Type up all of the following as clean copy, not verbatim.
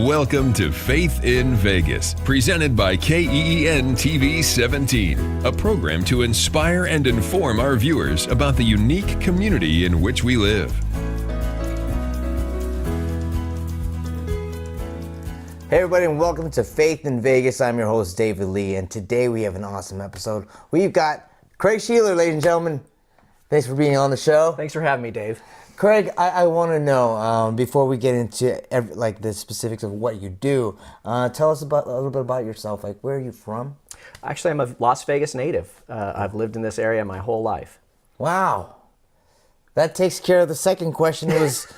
Welcome to Faith in Vegas, presented by KEEN TV 17, a program to inspire and inform our viewers about the unique community in which we live. Hey everybody, and welcome to Faith in Vegas. I'm your host, David Lee, and today we have an awesome episode. We've got Craig Sheeler, ladies and gentlemen. Thanks for being on the show. Thanks for having me, Dave. Craig, I want to know, before we get into the specifics of what you do, tell us a little bit about yourself. Like, where are you from? Actually, I'm a Las Vegas native. I've lived in this area my whole life. Wow. That takes care of the second question was,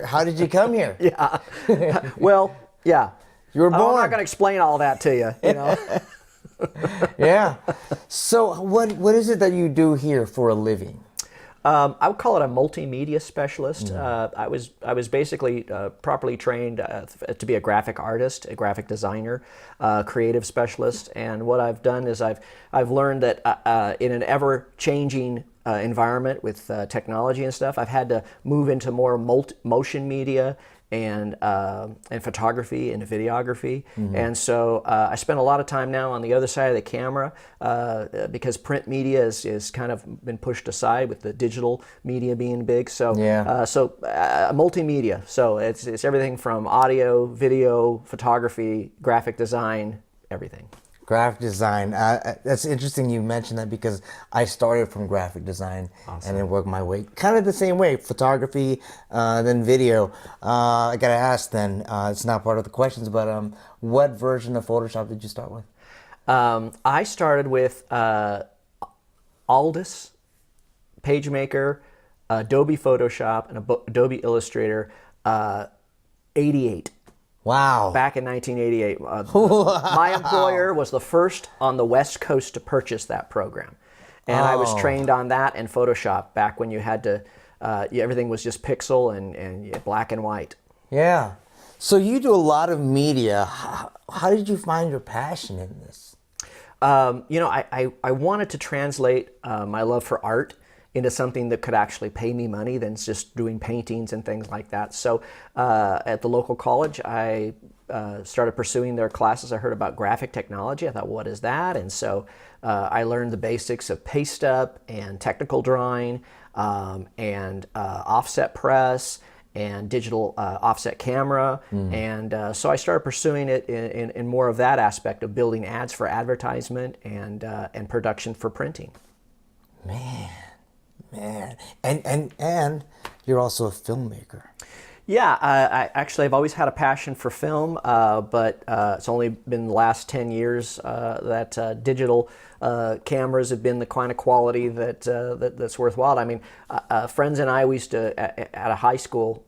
how did you come here? Yeah. Well, yeah. You were born. I'm not going to explain all that to you, you know. Yeah. So what is it that you do here for a living? I would call it a multimedia specialist. I was basically properly trained to be a graphic artist, a graphic designer, creative specialist. And what I've done is I've learned that in an ever-changing environment with technology and stuff, I've had to move into more motion media and photography and videography. And so I spend a lot of time now on the other side of the camera because print media is kind of been pushed aside with the digital media being big. So multimedia. So it's everything from audio, video, photography, graphic design, everything. Graphic design. That's interesting you mentioned that because I started from graphic design and then worked my way kind of the same way, photography, then video. I got to ask then, it's not part of the questions, but what version of Photoshop did you start with? I started with Aldus, PageMaker, Adobe Photoshop, and Adobe Illustrator, 88. Wow. Back in 1988. My employer was the first on the West Coast to purchase that program. And I was trained on that and Photoshop back when you had to, everything was just pixel and black and white. Yeah. So you do a lot of media. How did you find your passion in this? I wanted to translate my love for art into something that could actually pay me money than just doing paintings and things like that. So at the local college, I started pursuing their classes. I heard about graphic technology. I thought, what is that? And so I learned the basics of paste up and technical drawing and offset press and digital offset camera. And so I started pursuing it in more of that aspect of building ads for advertisement and production for printing. Man, and you're also a filmmaker. Yeah, I've always had a passion for film, but it's only been the last 10 years that digital cameras have been the kind of quality that's worthwhile. I mean, friends and I, we used to, at a high school,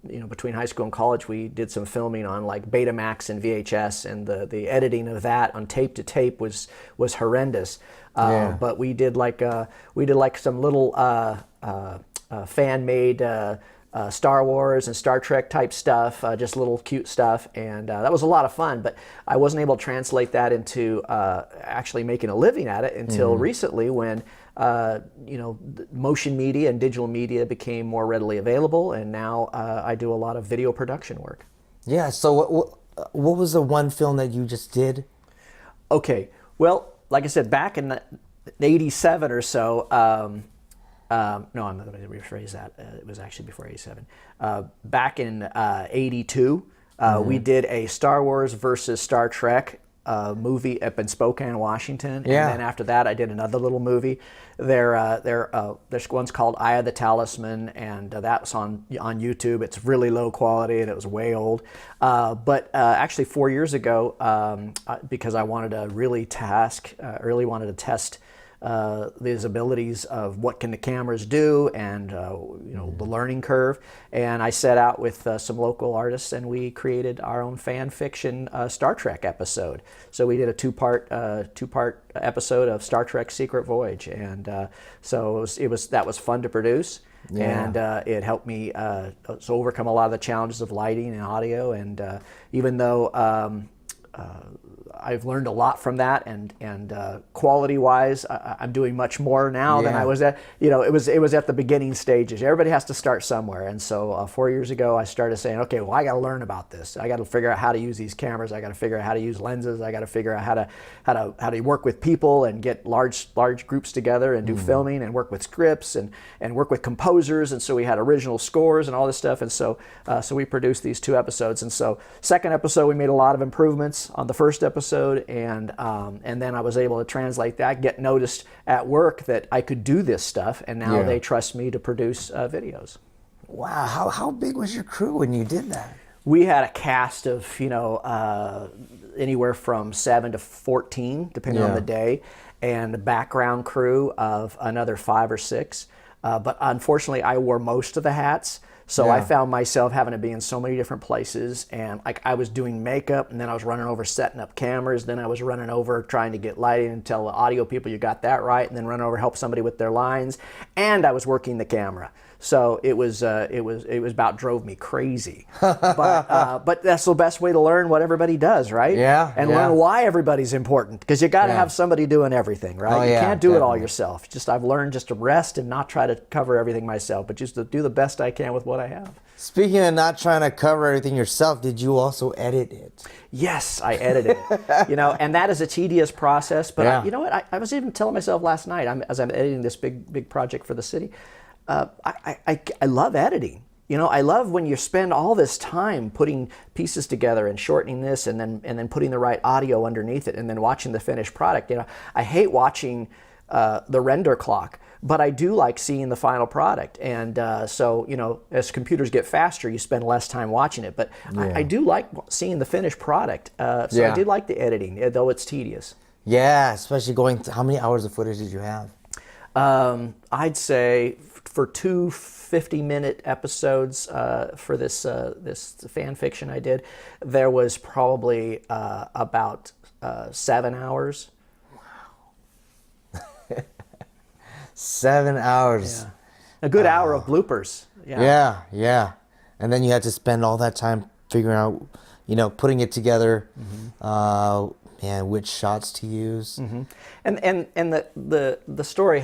between high school and college, we did some filming on like Betamax and VHS, and the editing of that on tape to tape was horrendous. But we did like some little fan-made Star Wars and Star Trek type stuff, just little cute stuff, and that was a lot of fun. But I wasn't able to translate that into actually making a living at it until recently, when motion media and digital media became more readily available, and now I do a lot of video production work. Yeah. So what was the one film that you just did? Okay. Well, like I said, back in '87 or so. No, I'm not going to rephrase that. It was actually before '87. Back in '82, we did a Star Wars versus Star Trek movie up in Spokane, Washington. And then after that, I did another little movie. There's one's called Eye of the Talisman, and that's on YouTube. It's really low quality, and it was way old. But actually, 4 years ago, because I wanted to really test these abilities of what can the cameras do, and the learning curve. And I set out with some local artists, and we created our own fan fiction Star Trek episode. So we did a two-part episode of Star Trek Secret Voyage, and so that was fun to produce. And it helped me overcome a lot of the challenges of lighting and audio. And even though I've learned a lot from that, and quality-wise, I'm doing much more now than I was at. You know, it was at the beginning stages. Everybody has to start somewhere, and so 4 years ago, I started saying, okay, well, I got to learn about this. I got to figure out how to use these cameras. I got to figure out how to use lenses. I got to figure out how to work with people and get large groups together and do filming and work with scripts and work with composers. And so we had original scores and all this stuff. And so we produced these 2 episodes. And so second episode, we made a lot of improvements on the first episode, and then I was able to translate that, get noticed at work that I could do this stuff, and now they trust me to produce videos. Wow, how big was your crew when you did that? We had a cast of, you know, anywhere from 7 to 14, depending on the day, and a background crew of another 5 or 6. But unfortunately, I wore most of the hats. So I found myself having to be in so many different places, and like I was doing makeup, and then I was running over setting up cameras, then I was running over trying to get lighting and tell the audio people you got that right, and then run over help somebody with their lines, and I was working the camera. So it was about drove me crazy, but that's the best way to learn what everybody does, right? And learn why everybody's important, because you got to have somebody doing everything, right? You can't do it all yourself. I've learned just to rest and not try to cover everything myself, but just to do the best I can with what I have. Speaking of not trying to cover everything yourself, did you also edit it? Yes, I edited it. You know, and that is a tedious process. But you know what? I was even telling myself last night, as I'm editing this big project for the city. I love editing. You know, I love when you spend all this time putting pieces together and shortening this, and then putting the right audio underneath it, and then watching the finished product. You know, I hate watching the render clock, but I do like seeing the final product. And so, you know, as computers get faster, you spend less time watching it. But I do like seeing the finished product. So I do like the editing, though it's tedious. Yeah, especially how many hours of footage did you have? I'd say for 2 50-minute episodes for this fan fiction I did, there was probably about 7 hours. Wow. 7 hours. Yeah. A good hour of bloopers. Yeah. And then you had to spend all that time figuring out, you know, putting it together, which shots to use. And the story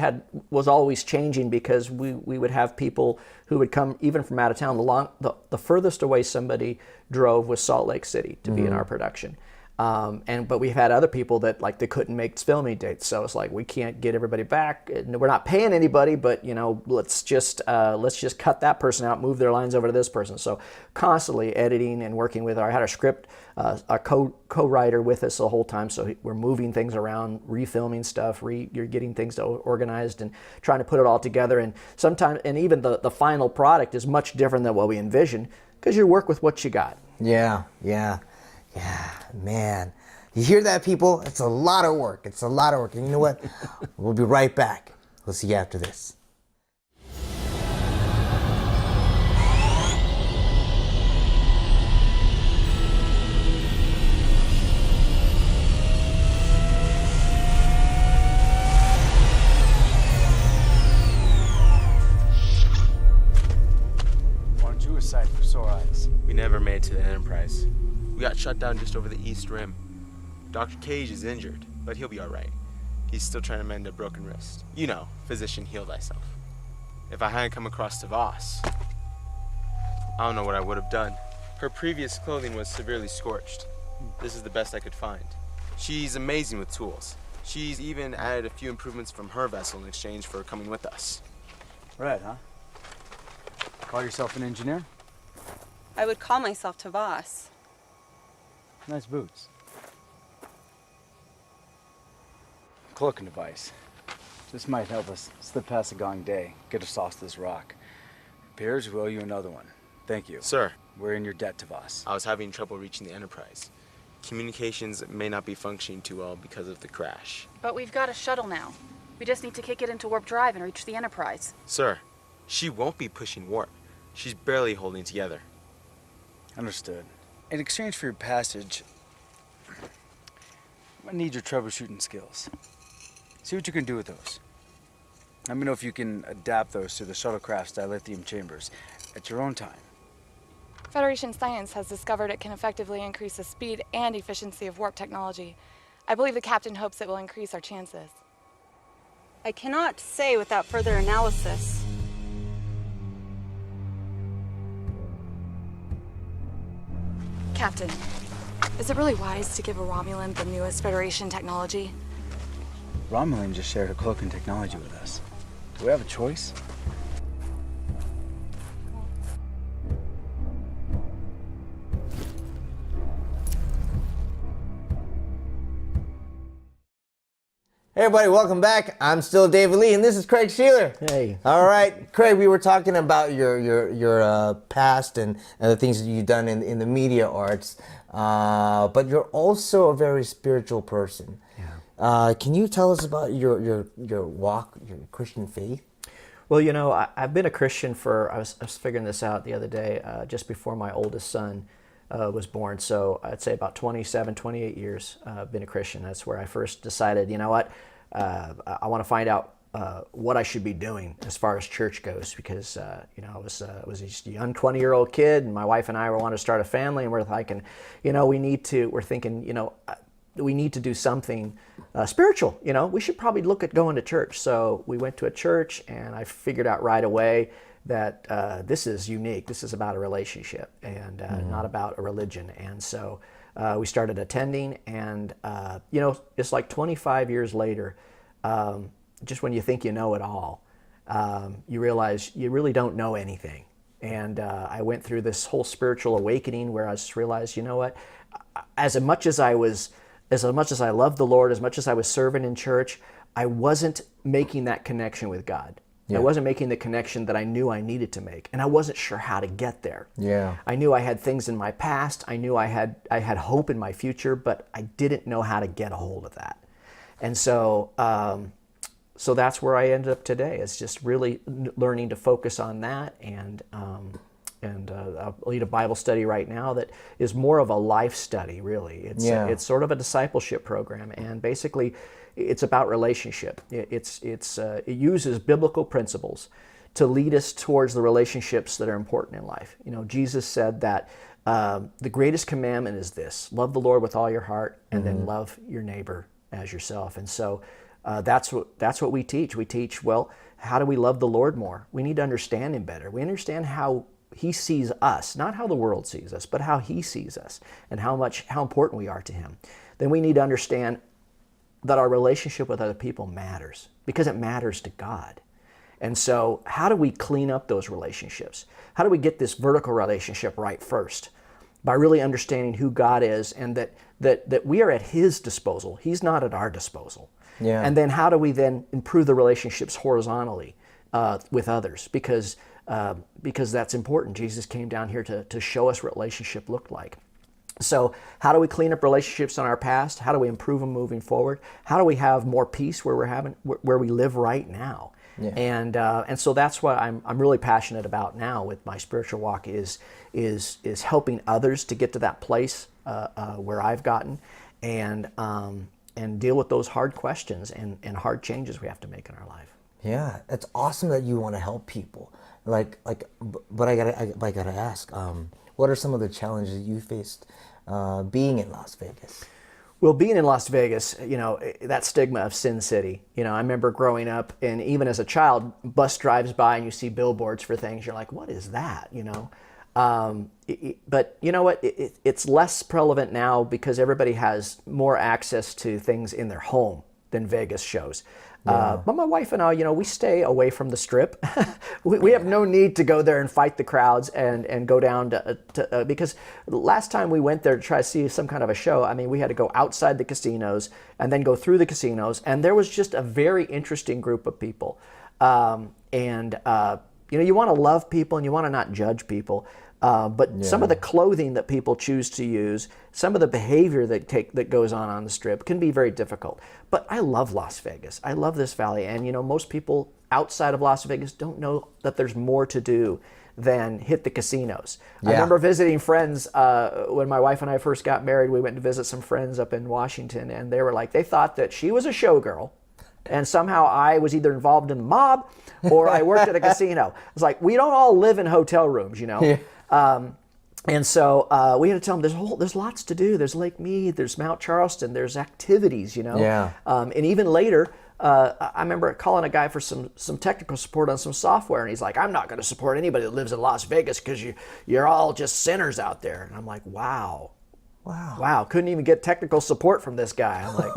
was always changing, because we would have people who would come even from out of town. The furthest away somebody drove was Salt Lake City to be in our production. But we've had other people that they couldn't make filming dates, so it's like, we can't get everybody back. We're not paying anybody, but you know, let's just cut that person out, move their lines over to this person. So constantly editing and working with I had a script, a co-writer with us the whole time, so we're moving things around, refilming stuff, you're getting things organized and trying to put it all together. And sometimes, and even the final product is much different than what we envisioned, because you work with what you got. Yeah, man. You hear that, people? It's a lot of work. And you know what? We'll be right back. We'll see you after this. Aren't you a sight for sore eyes? We never made it to the Enterprise. We got shut down just over the East Rim. Dr. Cage is injured, but he'll be all right. He's still trying to mend a broken wrist. You know, physician, heal thyself. If I hadn't come across Devos, I don't know what I would have done. Her previous clothing was severely scorched. This is the best I could find. She's amazing with tools. She's even added a few improvements from her vessel in exchange for coming with us. Right, huh? Call yourself an engineer? I would call myself Tavas. Nice boots. Cloaking device. This might help us slip past the gong day, get us off this rock. Appears we owe you another one. Thank you. Sir. We're in your debt, Tavas. I was having trouble reaching the Enterprise. Communications may not be functioning too well because of the crash. But we've got a shuttle now. We just need to kick it into warp drive and reach the Enterprise. Sir, she won't be pushing warp. She's barely holding together. Understood. In exchange for your passage, I need your troubleshooting skills. See what you can do with those. Let me know if you can adapt those to the shuttlecraft's dilithium chambers at your own time. Federation science has discovered it can effectively increase the speed and efficiency of warp technology. I believe the captain hopes it will increase our chances. I cannot say without further analysis. Captain, is it really wise to give a Romulan the newest Federation technology? Romulan just shared a cloaking technology with us. Do we have a choice? Hey everybody, welcome back. I'm still David Lee, and this is Craig Sheeler. Hey. All right, Craig, we were talking about your past and the things that you've done in the media arts, but you're also a very spiritual person. Yeah. Can you tell us about your walk, your Christian faith? Well, you know, I've been a Christian for, I was figuring this out the other day, just before my oldest son was born. So I'd say about 27, 28 years I've been a Christian. That's where I first decided, you know what, I want to find out what I should be doing as far as church goes, because you know, I was a young 20-year-old kid, and my wife and I wanted to start a family, and we're thinking, you know, we need to do something spiritual. You know, we should probably look at going to church. So we went to a church, and I figured out right away that this is unique. This is about a relationship, and not about a religion. And so we started attending, and you know, it's like 25 years later, just when you think you know it all, you realize you really don't know anything. And I went through this whole spiritual awakening where I just realized, you know what, as much as I loved the Lord, as much as I was serving in church, I wasn't making that connection with God. Yeah. I wasn't making the connection that I knew I needed to make, and I wasn't sure how to get there. Yeah. I knew I had things in my past. I knew I had hope in my future, but I didn't know how to get a hold of that. And so, so that's where I ended up today. Is just really learning to focus on that, and I'll lead a Bible study right now that is more of a life study. Really, it's sort of a discipleship program, and basically, it's about relationship. It uses biblical principles to lead us towards the relationships that are important in life. You know, Jesus said that the greatest commandment is this: love the Lord with all your heart, and then love your neighbor as yourself. And so that's what we teach. We teach, well, how do we love the Lord more? We need to understand Him better. We understand how He sees us, not how the world sees us, but how He sees us, and how important we are to Him. Then we need to understand that our relationship with other people matters, because it matters to God. And so how do we clean up those relationships? How do we get this vertical relationship right first? By really understanding who God is, and that we are at His disposal. He's not at our disposal. Yeah. And then how do we then improve the relationships horizontally with others? Because that's important. Jesus came down here to show us what relationship looked like. So how do we clean up relationships in our past? How do we improve them moving forward? How do we have more peace where we live right now? Yeah. And so that's what I'm really passionate about now with my spiritual walk is helping others to get to that place where I've gotten, and deal with those hard questions and hard changes we have to make in our life. Yeah, it's awesome that you want to help people. But I gotta ask, what are some of the challenges you faced being in Las Vegas? Well, being in Las Vegas, you know, that stigma of Sin City. You know, I remember growing up, and even as a child, bus drives by and you see billboards for things. You're like, what is that? You know, but you know what? It's less prevalent now because everybody has more access to things in their home than Vegas shows. Yeah. But my wife and I, you know, we stay away from the Strip. we have no need to go there and fight the crowds and go down to because last time we went there to try to see some kind of a show, I mean, we had to go outside the casinos and then go through the casinos, and there was just a very interesting group of people. You know, you want to love people and you want to not judge people. But some of the clothing that people choose to use, some of the behavior that goes on the Strip can be very difficult. But I love Las Vegas. I love this valley. And, you know, most people outside of Las Vegas don't know that there's more to do than hit the casinos. Yeah. I remember visiting friends when my wife and I first got married. We went to visit some friends up in Washington, and they were like, they thought that she was a showgirl, and somehow I was either involved in the mob or I worked at a casino. It's like, we don't all live in hotel rooms, you know. Yeah. And so we had to tell them there's lots to do. There's Lake Mead, there's Mount Charleston, there's activities, you know. Yeah. And even later, I remember calling a guy for some technical support on some software, and he's like, "I'm not going to support anybody that lives in Las Vegas because you're all just sinners out there." And I'm like, "Wow, couldn't even get technical support from this guy." I'm like,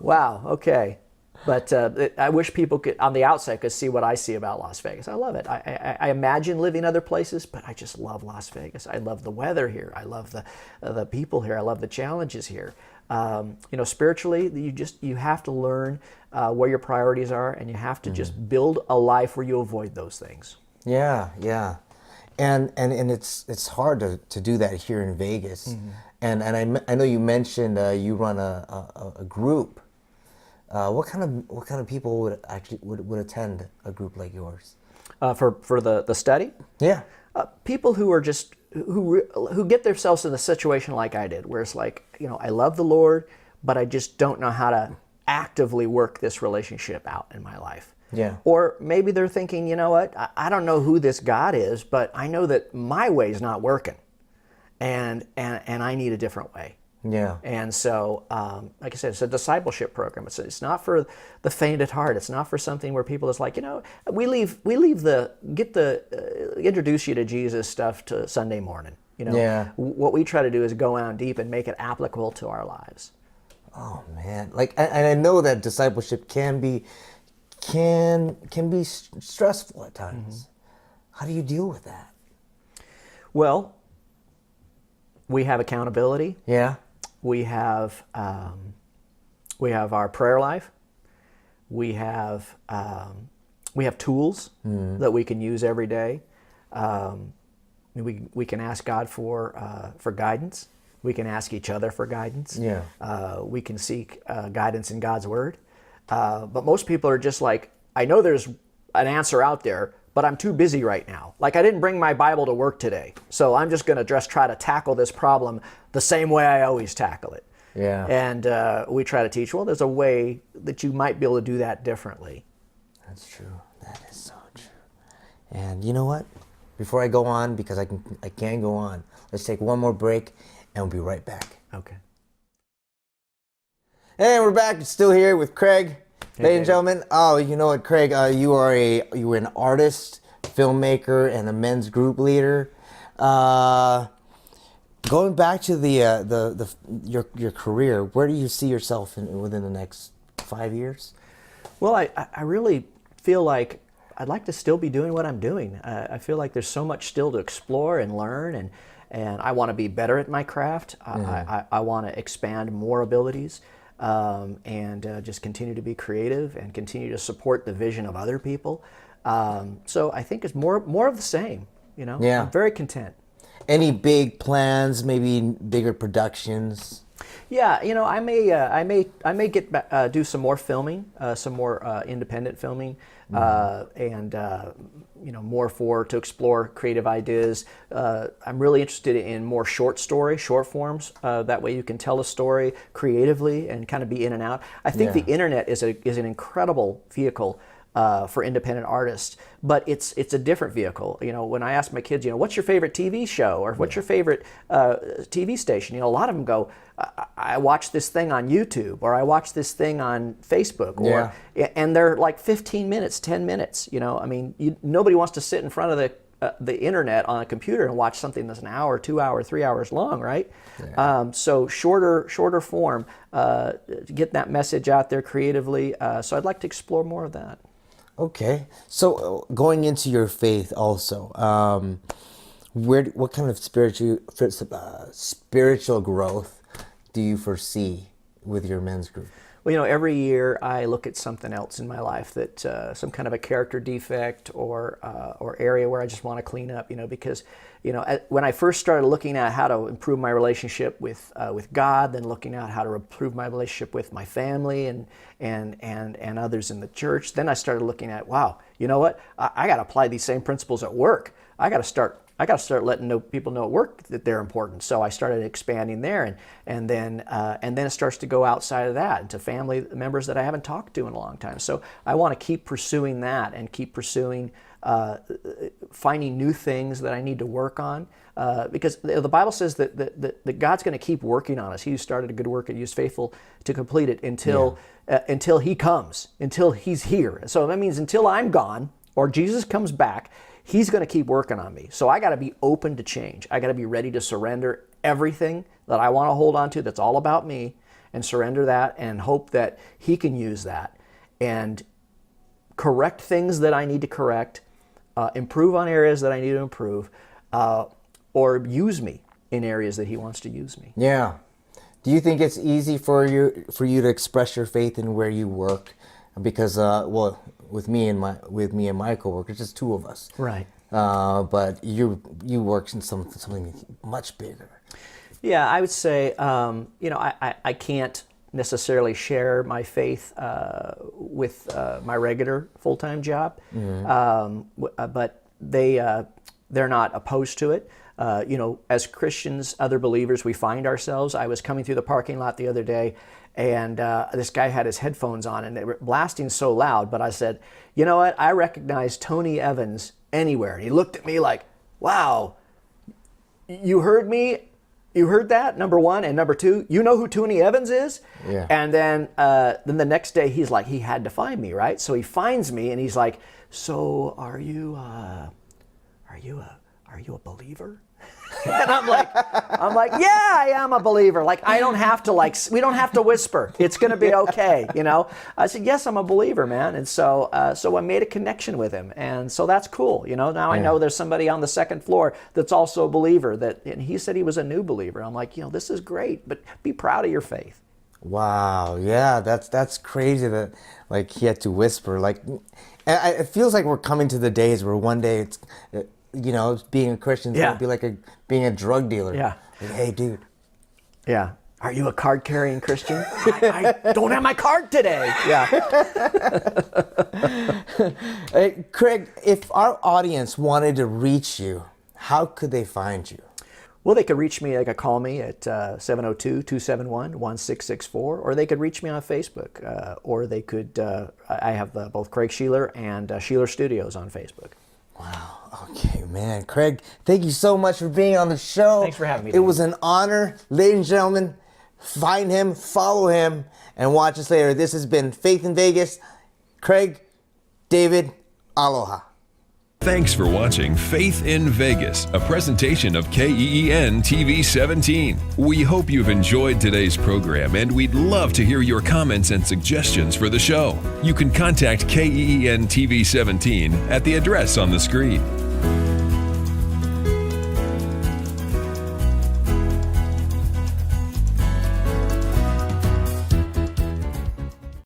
"Wow, okay." But I wish people could, on the outside, could see what I see about Las Vegas. I love it. I imagine living other places, but I just love Las Vegas. I love the weather here. I love the people here. I love the challenges here. Spiritually, you have to learn where your priorities are, and you have to just build a life where you avoid those things. Yeah, yeah. And it's hard to do that here in Vegas. And I know you mentioned you run a group. What kind of people would attend a group like yours? For the study? Yeah. People who are just who get themselves in a situation like I did, where it's like, I love the Lord, but I just don't know how to actively work this relationship out in my life. Yeah. Or maybe they're thinking, you know what, I don't know who this God is, but I know that my way's not working, and I need a different way. Yeah. And so, like I said, it's a discipleship program. It's not for the faint at heart. It's not for something where people is like, introduce you to Jesus stuff to Sunday morning. Yeah. What we try to do is go out deep and make it applicable to our lives. Oh man, and I know that discipleship can be stressful at times. How do you deal with that? Well, we have accountability. Yeah. We have our prayer life. We have tools that we can use every day. We can ask God for guidance. We can ask each other for guidance. Yeah. We can seek guidance in God's Word. But most people are just like, I know there's an answer out there, but I'm too busy right now. Like, I didn't bring my Bible to work today, so I'm just going to just try to tackle this problem the same way I always tackle it. Yeah. And we try to teach, well, there's a way that you might be able to do that differently. That's true. That is so true. And you know what? Before I go on, because I can go on, let's take one more break, and we'll be right back. Okay. And we're back. Still here with Craig. Ladies and gentlemen, oh, you know what, Craig? You were an artist, filmmaker, and a men's group leader. Going back to your career, where do you see yourself within the next 5 years? Well, I really feel like I'd like to still be doing what I'm doing. I feel like there's so much still to explore and learn, and I want to be better at my craft. I want to expand more abilities. And just continue to be creative and continue to support the vision of other people. So I think it's more of the same. Yeah. I'm very content. Any big plans? Maybe bigger productions? Yeah, I may do some more filming, some more independent filming, and more to explore creative ideas. I'm really interested in more short forms. That way you can tell a story creatively and kind of be in and out. I think the internet is an incredible vehicle for independent artists, but it's a different vehicle. When I ask my kids, what's your favorite TV show or what's your favorite TV station? A lot of them go, I watch this thing on YouTube, or I watch this thing on Facebook, and they're like 15 minutes, 10 minutes. Nobody wants to sit in front of the internet on a computer and watch something that's an hour, 2 hours, 3 hours long, right? Yeah. So shorter form, get that message out there creatively. So I'd like to explore more of that. Okay. So going into your faith also, what kind of spiritual growth do you foresee with your men's group? Well, every year I look at something else in my life that some kind of a character defect or area where I just want to clean up. Because when I first started looking at how to improve my relationship with God, then looking at how to improve my relationship with my family and others in the church, then I started looking at, wow, you know what? I got to apply these same principles at work. I got to start letting people know at work that they're important. So I started expanding there, and then it starts to go outside of that into family members that I haven't talked to in a long time. So I want to keep pursuing that and keep pursuing finding new things that I need to work on. Because the Bible says that God's going to keep working on us. He who started a good work and He is faithful to complete it until He comes, until He's here. So that means until I'm gone or Jesus comes back, He's going to keep working on me. So I got to be open to change. I got to be ready to surrender everything that I want to hold on to that's all about me, and surrender that and hope that He can use that and correct things that I need to correct, improve on areas that I need to improve, or use me in areas that He wants to use me. Yeah. Do you think it's easy for you to express your faith in where you work? Because with me and my coworkers, just two of us. Right. But you work in something much bigger. Yeah, I would say I can't necessarily share my faith with my regular full-time job, but they're not opposed to it. As Christians, other believers, we find ourselves. I was coming through the parking lot the other day, and this guy had his headphones on, and they were blasting so loud, but I said, you know what, I recognize Tony Evans anywhere. And he looked at me like, wow, you heard me? You heard that, number one, and number two, you know who Tony Evans is? Yeah. And then the next day, he's like, he had to find me, right? So he finds me, and he's like, so are you a believer? And I'm like, yeah, I am a believer. Like, I don't have to we don't have to whisper. It's going to be okay, I said, yes, I'm a believer, man. And so I made a connection with him. And so that's cool, Now I know there's somebody on the second floor that's also a believer and he said he was a new believer. I'm like, this is great, but be proud of your faith. Wow, yeah, that's crazy that he had to whisper. It feels like we're coming to the days where one day it's being a Christian is going to be like being a drug dealer. Yeah. Like, hey, dude. Yeah. Are you a card-carrying Christian? I don't have my card today. Yeah. Hey, Craig, if our audience wanted to reach you, how could they find you? Well, they could reach me. They could call me at 702-271-1664, or they could reach me on Facebook, or they could. I have both Craig Sheeler and Sheeler Studios on Facebook. Wow. Okay, man. Craig, thank you so much for being on the show. Thanks for having me. It was an honor. Ladies and gentlemen, find him, follow him, and watch us later. This has been Faith in Vegas. Craig, David, aloha. Thanks for watching Faith in Vegas, a presentation of KEEN TV 17. We hope you've enjoyed today's program, and we'd love to hear your comments and suggestions for the show. You can contact KEEN TV 17 at the address on the screen.